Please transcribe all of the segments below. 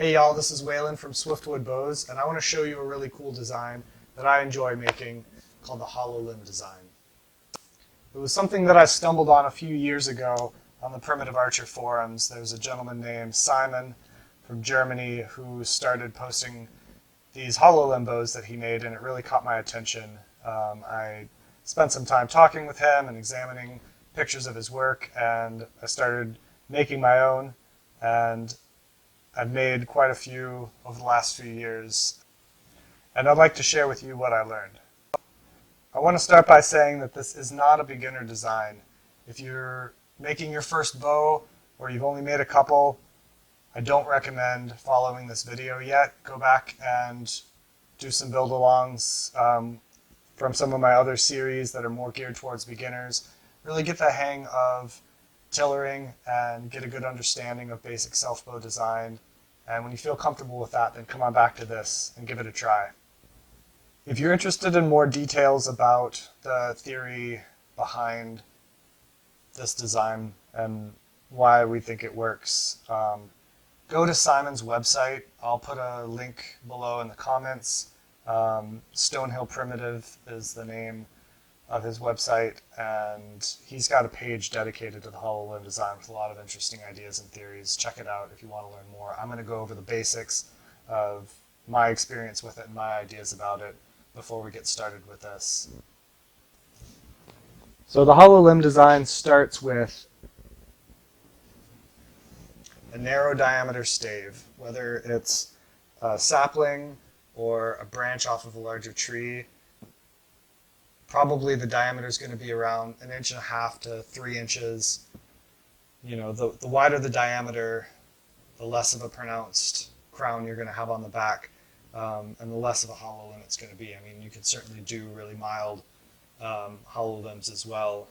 Hey y'all, this is Waylon from Swiftwood Bows, and I want to show you a really cool design that I enjoy making called the hollow limb design. It was something that I stumbled on a few years ago on the Primitive Archer forums. There was a gentleman named Simon from Germany who started posting these hollow limb bows that he made, and it really caught my attention. I spent some time talking with him and examining pictures of his work, and I started making my own, and I've made quite a few over the last few years, and I'd like to share with you what I learned. I want to start by saying that this is not a beginner design. If you're making your first bow or you've only made a couple, I don't recommend following this video yet. Go back and do some build-alongs from some of my other series that are more geared towards beginners. Really get the hang of tillering and get a good understanding of basic self-bow design. And when you feel comfortable with that, then come on back to this and give it a try. If you're interested in more details about the theory behind this design and why we think it works, go to Simon's website. I'll put a link below in the comments. Stonehill Primitive is the name of his website, and he's got a page dedicated to the hollow limb design with a lot of interesting ideas and theories. Check it out if you want to learn more. I'm going to go over the basics of my experience with it and my ideas about it before we get started with this. So the hollow limb design starts with a narrow diameter stave, whether it's a sapling or a branch off of a larger tree. Probably the diameter is going to be around 1.5 to 3 inches. You know, the wider the diameter, the less of a pronounced crown you're going to have on the back, and the less of a hollow limb it's going to be. I mean, you can certainly do really mild hollow limbs as well.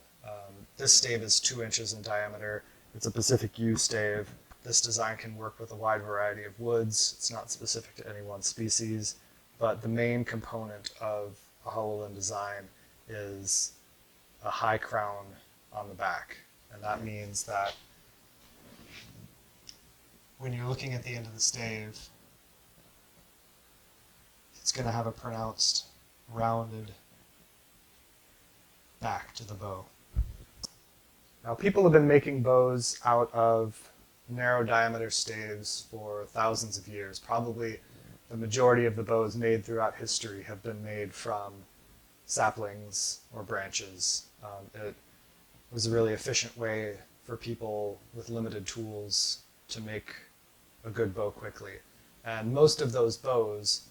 This stave is 2 inches in diameter. It's a Pacific Yew stave. This design can work with a wide variety of woods. It's not specific to any one species, but the main component of a hollow limb design is a high crown on the back. And that means that when you're looking at the end of the stave, it's going to have a pronounced rounded back to the bow. Now, people have been making bows out of narrow diameter staves for thousands of years. Probably the majority of the bows made throughout history have been made from saplings or branches. It was a really efficient way for people with limited tools to make a good bow quickly. And most of those bows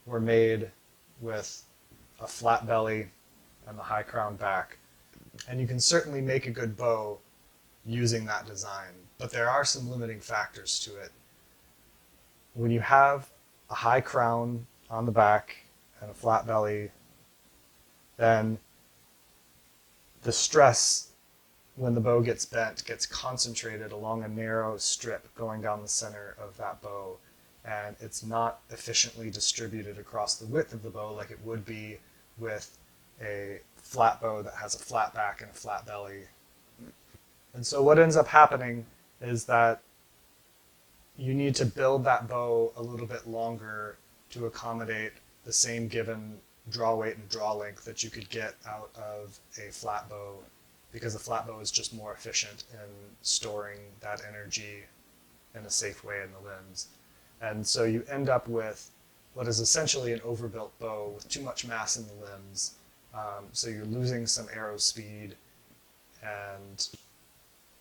were made with a flat belly and the high crown back. And you can certainly make a good bow using that design, but there are some limiting factors to it. When you have a high crown on the back and a flat belly, then the stress when the bow gets bent gets concentrated along a narrow strip going down the center of that bow, and it's not efficiently distributed across the width of the bow like it would be with a flat bow that has a flat back and a flat belly. And so what ends up happening is that you need to build that bow a little bit longer to accommodate the same given draw weight and draw length that you could get out of a flat bow, because a flat bow is just more efficient in storing that energy in a safe way in the limbs. And so you end up with what is essentially an overbuilt bow with too much mass in the limbs. So you're losing some arrow speed, and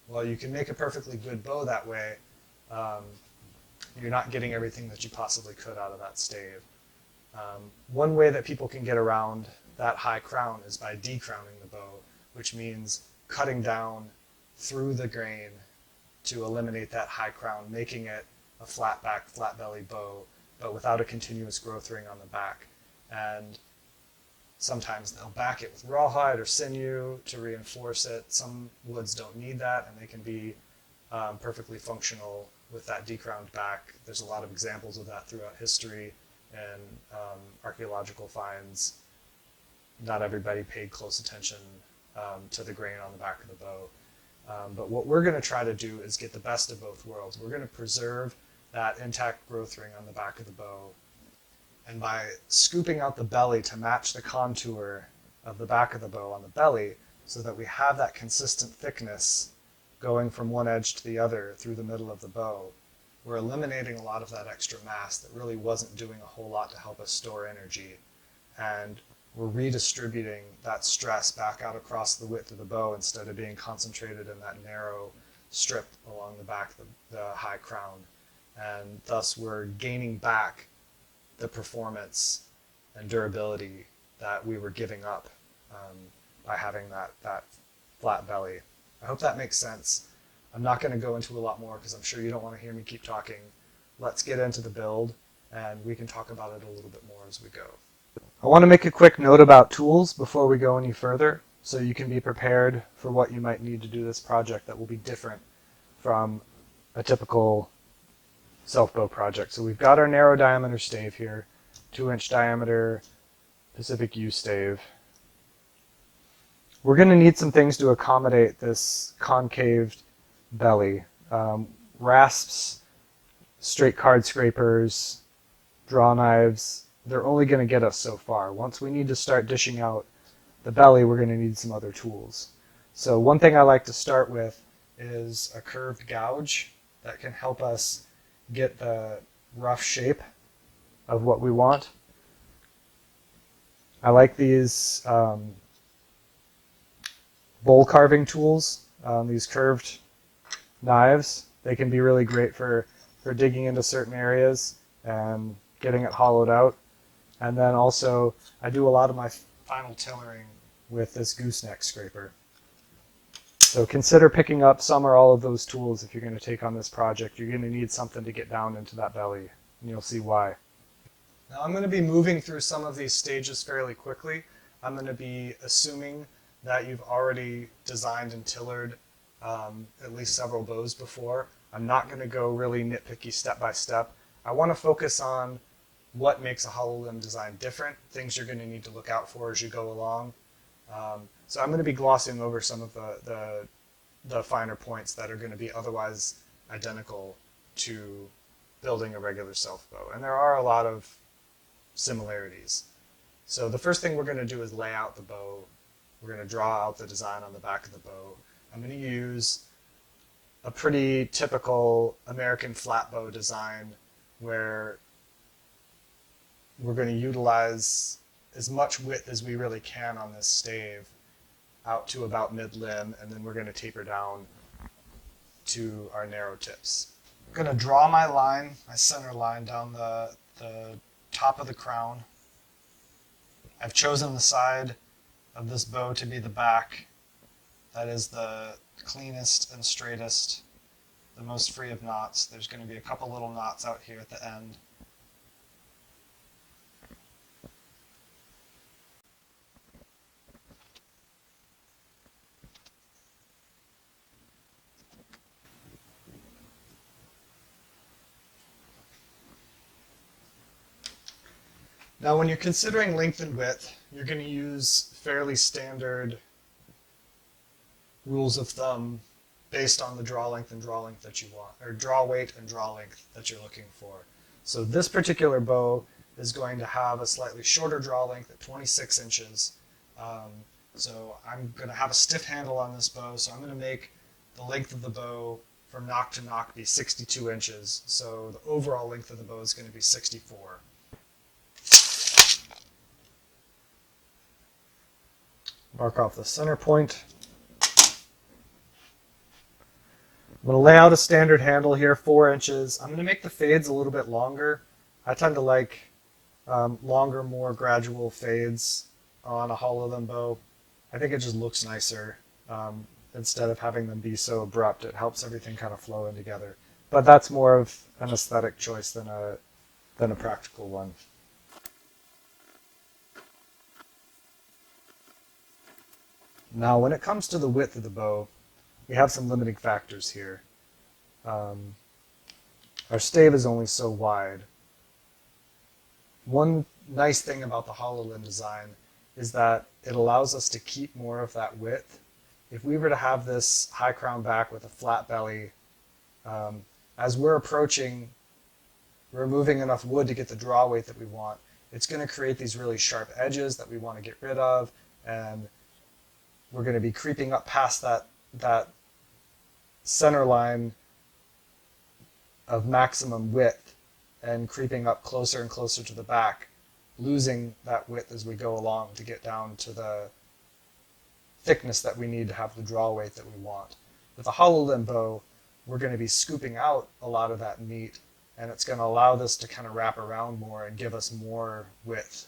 while you can make a perfectly good bow that way, you're not getting everything that you possibly could out of that stave. One way that people can get around that high crown is by decrowning the bow, which means cutting down through the grain to eliminate that high crown, making it a flat back, flat belly bow, but without a continuous growth ring on the back. And sometimes they'll back it with rawhide or sinew to reinforce it. Some woods don't need that, and they can be perfectly functional with that decrowned back. There's a lot of examples of that throughout history and archaeological finds. Not everybody paid close attention to the grain on the back of the bow. But what we're going to try to do is get the best of both worlds. We're going to preserve that intact growth ring on the back of the bow. And by scooping out the belly to match the contour of the back of the bow on the belly, so that we have that consistent thickness going from one edge to the other through the middle of the bow, we're eliminating a lot of that extra mass that really wasn't doing a whole lot to help us store energy. And we're redistributing that stress back out across the width of the bow instead of being concentrated in that narrow strip along the back of the high crown. And thus we're gaining back the performance and durability that we were giving up by having that flat belly. I hope that makes sense. I'm not going to go into a lot more because I'm sure you don't want to hear me keep talking. Let's get into the build and we can talk about it a little bit more as we go. I want to make a quick note about tools before we go any further so you can be prepared for what you might need to do this project that will be different from a typical self-bow project. So we've got our narrow diameter stave here, 2-inch diameter Pacific U stave. We're going to need some things to accommodate this concaved belly. Rasps, straight card scrapers, draw knives, they're only going to get us so far. Once we need to start dishing out the belly, we're going to need some other tools. So one thing I like to start with is a curved gouge that can help us get the rough shape of what we want. I like these bowl carving tools, these curved knives. They can be really great for digging into certain areas and getting it hollowed out. And then also, I do a lot of my final tillering with this gooseneck scraper. So consider picking up some or all of those tools if you're going to take on this project. You're going to need something to get down into that belly, and you'll see why. Now I'm going to be moving through some of these stages fairly quickly. I'm going to be assuming that you've already designed and tillered at least several bows before. I'm not going to go really nitpicky step by step. I want to focus on what makes a hollow limb design different, things you're going to need to look out for as you go along. So I'm going to be glossing over some of the finer points that are going to be otherwise identical to building a regular self bow. And there are a lot of similarities. So the first thing we're going to do is lay out the bow. We're going to draw out the design on the back of the bow. I'm going to use a pretty typical American flat bow design where we're going to utilize as much width as we really can on this stave out to about mid-limb, and then we're going to taper down to our narrow tips. I'm going to draw my line, my center line, down the top of the crown. I've chosen the side of this bow to be the back. That is the cleanest and straightest, the most free of knots. There's going to be a couple little knots out here at the end. Now when you're considering length and width, you're going to use fairly standard rules of thumb based on the draw length and draw length that you want, or draw weight and draw length that you're looking for. So this particular bow is going to have a slightly shorter draw length at 26 inches. So I'm going to have a stiff handle on this bow, so I'm going to make the length of the bow from nock to nock be 62 inches. So the overall length of the bow is going to be 64. Mark off the center point. I'm going to lay out a standard handle here, 4 inches. I'm going to make the fades a little bit longer. I tend to like longer, more gradual fades on a hollow limb bow. I think it just looks nicer instead of having them be so abrupt. It helps everything kind of flow in together. But that's more of an aesthetic choice than a practical one. Now, when it comes to the width of the bow, we have some limiting factors here. Our stave is only so wide. One nice thing about the hollow limb design is that it allows us to keep more of that width. If we were to have this high crown back with a flat belly, as we're approaching removing enough wood to get the draw weight that we want, it's going to create these really sharp edges that we want to get rid of, and we're going to be creeping up past that center line of maximum width and creeping up closer and closer to the back, losing that width as we go along to get down to the thickness that we need to have the draw weight that we want. With a hollow limb bow, we're going to be scooping out a lot of that meat, and it's going to allow this to kind of wrap around more and give us more width.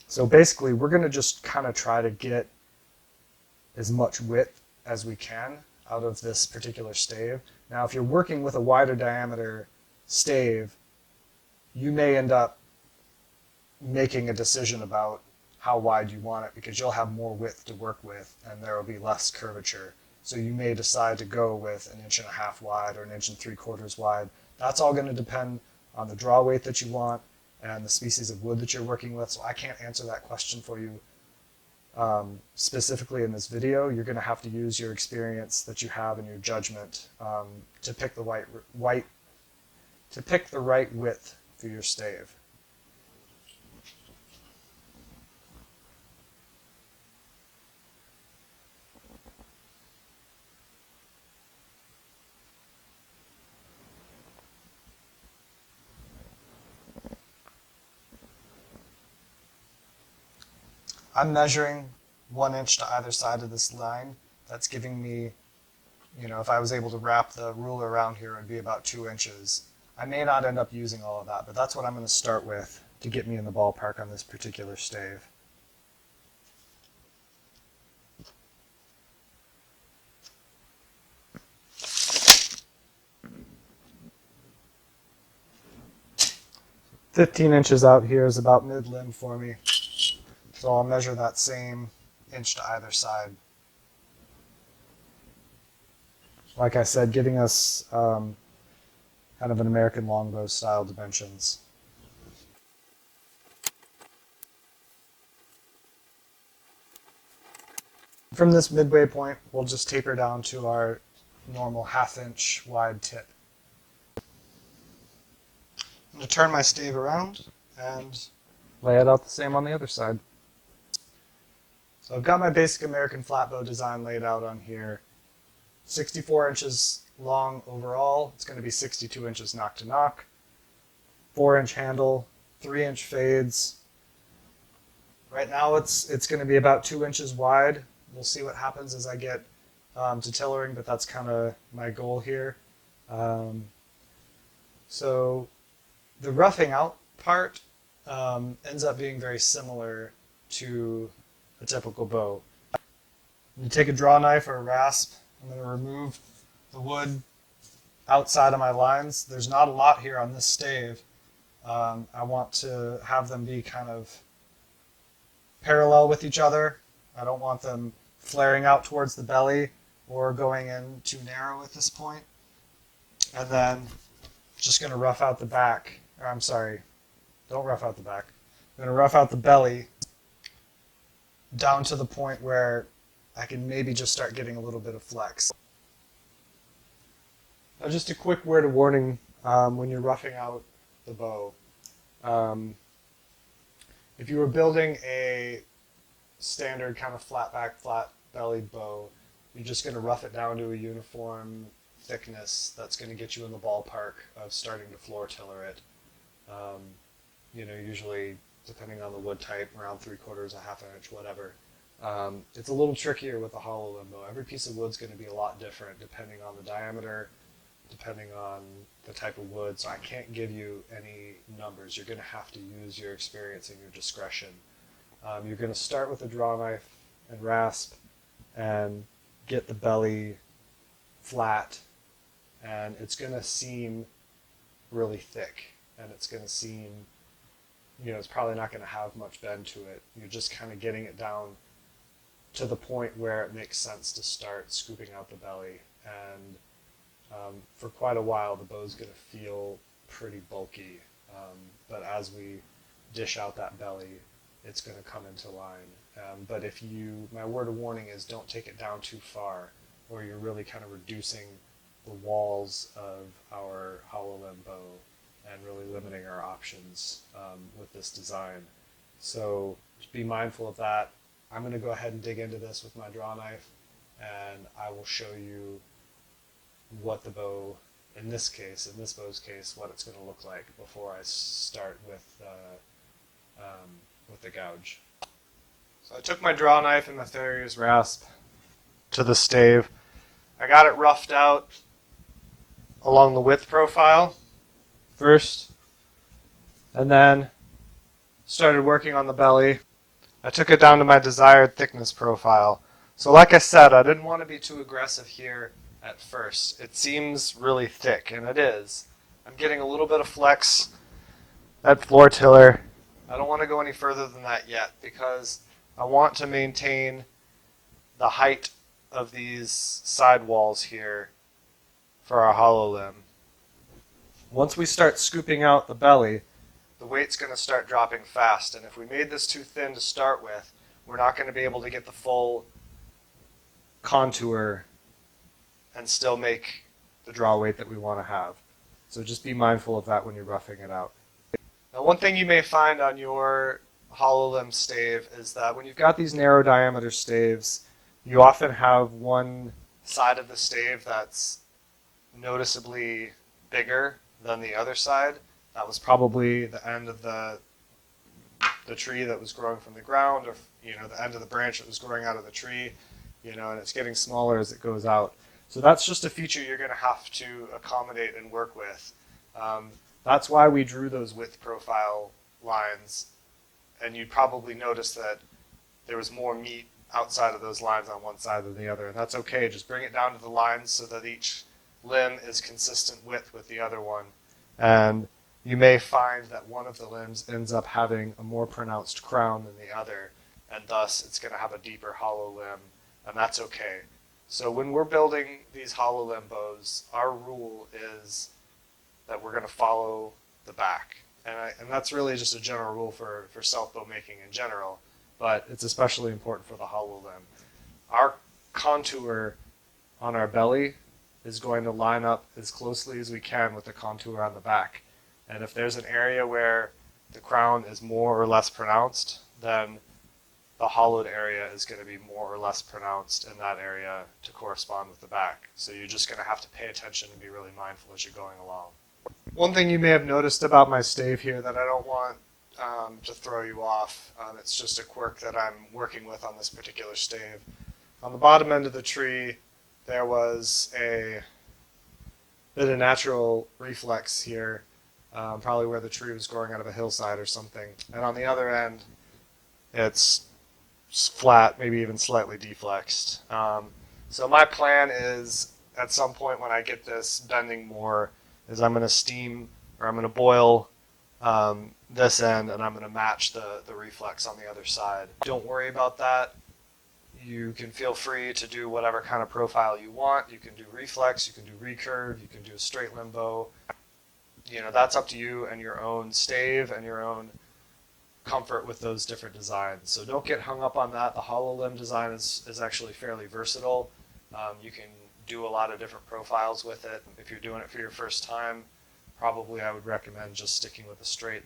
So basically, we're going to just kind of try to get as much width as we can out of this particular stave. Now, if you're working with a wider diameter stave, you may end up making a decision about how wide you want it, because you'll have more width to work with and there will be less curvature. So you may decide to go with 1.5 inches wide or 1.75 inches wide. That's all going to depend on the draw weight that you want and the species of wood that you're working with. So I can't answer that question for you specifically in this video. You're going to have to use your experience that you have and your judgment to pick the right width for your stave. I'm measuring 1 inch to either side of this line. That's giving me, if I was able to wrap the ruler around here, it would be about 2 inches. I may not end up using all of that, but that's what I'm going to start with to get me in the ballpark on this particular stave. "15 inches out here is about mid-limb for me. So I'll measure that same inch to either side. Like I said, giving us kind of an American longbow style dimensions. From this midway point, we'll just taper down to our normal 1/2 inch wide tip. I'm going to turn my stave around and lay it out the same on the other side. So I've got my basic American flatbow design laid out on here. 64 inches long overall. It's going to be 62 inches knock to knock. 4-inch handle, 3-inch fades. Right now it's going to be about 2 inches wide. We'll see what happens as I get to tillering, but that's kind of my goal here. So the roughing out part ends up being very similar to a typical bow. You take a draw knife or a rasp. I'm going to remove the wood outside of my lines. There's not a lot here on this stave. I want to have them be kind of parallel with each other. I don't want them flaring out towards the belly or going in too narrow at this point. And then just going to rough out the back. I'm sorry, don't rough out the back. I'm going to rough out the belly down to the point where I can maybe just start getting a little bit of flex. Now, just a quick word of warning when you're roughing out the bow. If you were building a standard kind of flat back, flat bellied bow, you're just going to rough it down to a uniform thickness that's going to get you in the ballpark of starting to floor tiller it. Usually, depending on the wood type, around 3/4, 1/2 inch, whatever. It's a little trickier with the hollow limb bow. Every piece of wood's going to be a lot different depending on the diameter, depending on the type of wood, so I can't give you any numbers. You're going to have to use your experience and your discretion. You're going to start with a draw knife and rasp and get the belly flat, and it's going to seem really thick, and it's going to seem, it's probably not going to have much bend to it. You're just kind of getting it down to the point where it makes sense to start scooping out the belly, and for quite a while the bow's going to feel pretty bulky, but as we dish out that belly, it's going to come into line. But my word of warning is don't take it down too far, or you're really kind of reducing the walls of our hollow limb bow and really limiting our options with this design. So just be mindful of that. I'm going to go ahead and dig into this with my draw knife, and I will show you what the bow, in this bow's case, what it's going to look like before I start with the gouge. So I took my draw knife and my farrier's rasp to the stave. I got it roughed out along the width profile first, and then started working on the belly. I took it down to my desired thickness profile. So like I said, I didn't want to be too aggressive here at first. It seems really thick, and it is. I'm getting a little bit of flex at floor tiller. I don't want to go any further than that yet because I want to maintain the height of these side walls here for our hollow limb. Once we start scooping out the belly, the weight's going to start dropping fast, and if we made this too thin to start with, we're not going to be able to get the full contour and still make the draw weight that we want to have. So just be mindful of that when you're roughing it out. Now, one thing you may find on your hollow limb stave is that when you've got these narrow diameter staves, you often have one side of the stave that's noticeably bigger than the other side. That was probably the end of the tree that was growing from the ground, or the end of the branch that was growing out of the tree, and it's getting smaller as it goes out. So that's just a feature you're going to have to accommodate and work with. That's why we drew those width profile lines, and you'd probably notice that there was more meat outside of those lines on one side than the other, and that's okay. Just bring it down to the lines so that each limb is consistent width with the other one, and you may find that one of the limbs ends up having a more pronounced crown than the other, and thus it's going to have a deeper hollow limb, and that's okay. So when we're building these hollow limb bows, our rule is that we're going to follow the back. And that's really just a general rule for self-bow making in general, but it's especially important for the hollow limb. Our contour on our belly is going to line up as closely as we can with the contour on the back. And if there's an area where the crown is more or less pronounced, then the hollowed area is going to be more or less pronounced in that area to correspond with the back. So you're just going to have to pay attention and be really mindful as you're going along. One thing you may have noticed about my stave here that I don't want to throw you off, it's just a quirk that I'm working with on this particular stave. On the bottom end of the tree, there was a bit of natural reflex here, probably where the tree was growing out of a hillside or something. And on the other end, it's flat, maybe even slightly deflexed. So my plan is, at some point when I get this bending more, is I'm going to boil this end, and I'm going to match the reflex on the other side. Don't worry about that. You can feel free to do whatever kind of profile you want. You can do reflex, you can do recurve, you can do a straight limb bow. That's up to you and your own stave and your own comfort with those different designs. So don't get hung up on that. The hollow limb design is actually fairly versatile. You can do a lot of different profiles with it. If you're doing it for your first time, probably I would recommend just sticking with a straight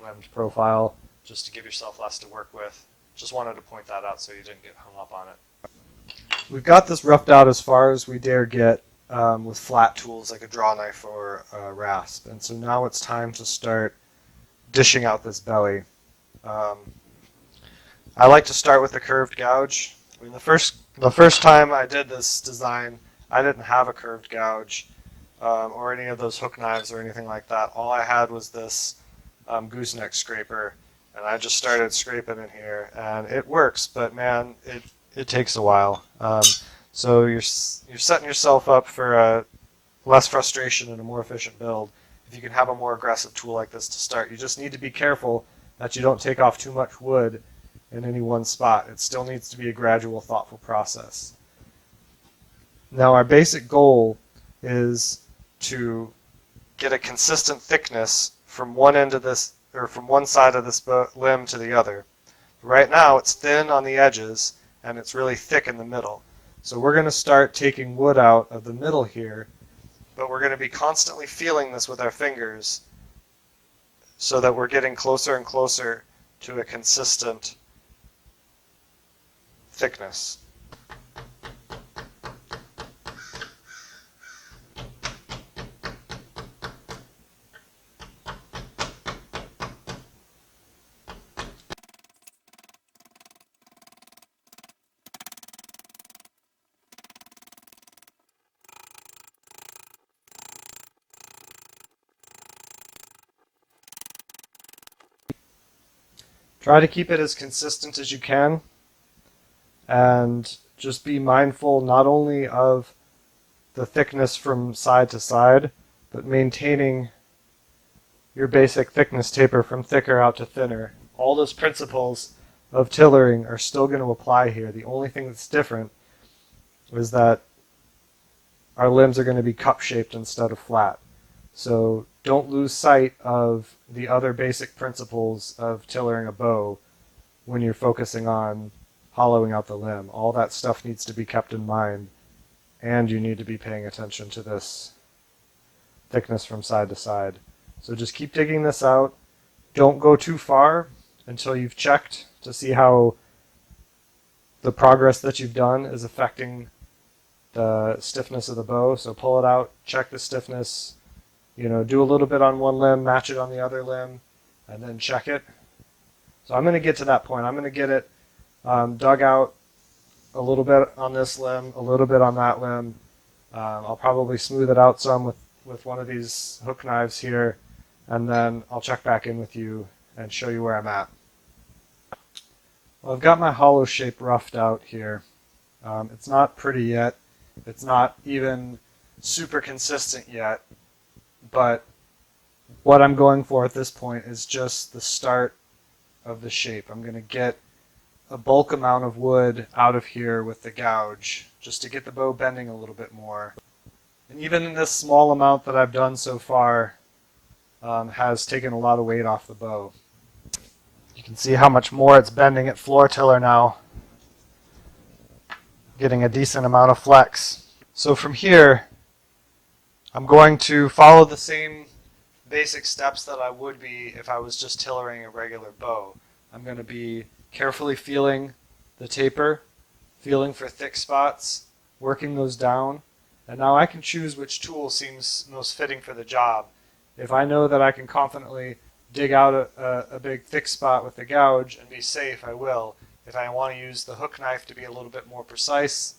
limbed profile, just to give yourself less to work with. Just wanted to point that out so you didn't get hung up on it. We've got this roughed out as far as we dare get with flat tools like a draw knife or a rasp. And so now it's time to start dishing out this belly. I like to start with a curved gouge. I mean, the first time I did this design, I didn't have a curved gouge or any of those hook knives or anything like that. All I had was this gooseneck scraper, and I just started scraping in here, and it works, but man, it takes a while. So you're setting yourself up for less frustration and a more efficient build if you can have a more aggressive tool like this to start. You just need to be careful that you don't take off too much wood in any one spot. It still needs to be a gradual, thoughtful process. Now, our basic goal is to get a consistent thickness from one end of this, or from one side of this limb to the other. Right now, it's thin on the edges and it's really thick in the middle. So we're going to start taking wood out of the middle here, but we're going to be constantly feeling this with our fingers so that we're getting closer and closer to a consistent thickness. Try to keep it as consistent as you can, and just be mindful not only of the thickness from side to side, but maintaining your basic thickness taper from thicker out to thinner. All those principles of tillering are still going to apply here. The only thing that's different is that our limbs are going to be cup-shaped instead of flat. So don't lose sight of the other basic principles of tillering a bow when you're focusing on hollowing out the limb. All that stuff needs to be kept in mind, and you need to be paying attention to this thickness from side to side. So just keep digging this out. Don't go too far until you've checked to see how the progress that you've done is affecting the stiffness of the bow. So pull it out, check the stiffness, do a little bit on one limb, match it on the other limb, and then check it. So I'm going to get to that point. I'm going to get it dug out a little bit on this limb, a little bit on that limb. I'll probably smooth it out some with one of these hook knives here, and then I'll check back in with you and show you where I'm at. Well, I've got my hollow shape roughed out here. It's not pretty yet. It's not even super consistent yet, but what I'm going for at this point is just the start of the shape. I'm going to get a bulk amount of wood out of here with the gouge just to get the bow bending a little bit more. And even in this small amount that I've done so far has taken a lot of weight off the bow. You can see how much more it's bending at floor tiller now. Getting a decent amount of flex. So from here, I'm going to follow the same basic steps that I would be if I was just tillering a regular bow. I'm going to be carefully feeling the taper, feeling for thick spots, working those down, and now I can choose which tool seems most fitting for the job. If I know that I can confidently dig out a big thick spot with the gouge and be safe, I will. If I want to use the hook knife to be a little bit more precise,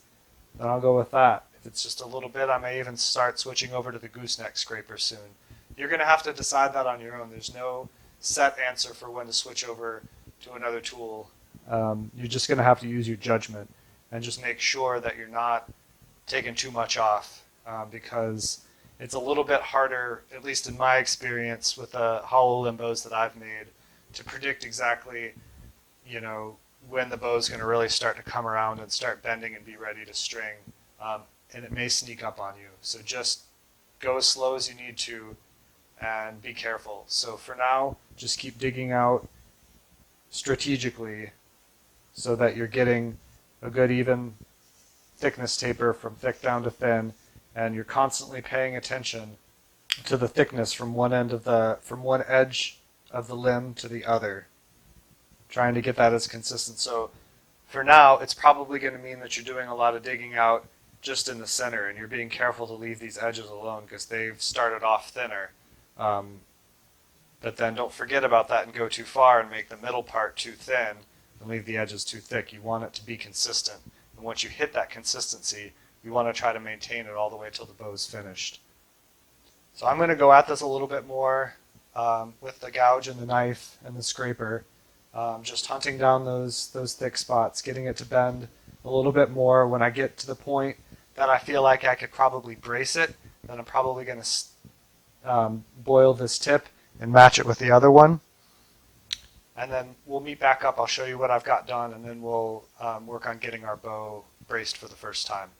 then I'll go with that. If it's just a little bit, I may even start switching over to the gooseneck scraper soon. You're going to have to decide that on your own. There's no set answer for when to switch over to another tool. You're just going to have to use your judgment and just make sure that you're not taking too much off, because it's a little bit harder, at least in my experience with the hollow limb bows that I've made, to predict exactly, when the bow is going to really start to come around and start bending and be ready to string. And it may sneak up on you. So just go as slow as you need to and be careful. So for now, just keep digging out strategically so that you're getting a good even thickness taper from thick down to thin, and you're constantly paying attention to the thickness from one edge of the limb to the other, trying to get that as consistent. So for now, it's probably going to mean that you're doing a lot of digging out just in the center, and you're being careful to leave these edges alone because they've started off thinner. But then don't forget about that and go too far and make the middle part too thin and leave the edges too thick. You want it to be consistent. And once you hit that consistency, you want to try to maintain it all the way till the bow's finished. So I'm going to go at this a little bit more with the gouge and the knife and the scraper, just hunting down those thick spots, getting it to bend a little bit more. When I get to the point that I feel like I could probably brace it, then I'm probably going to boil this tip and match it with the other one. And then we'll meet back up. I'll show you what I've got done, and then we'll work on getting our bow braced for the first time.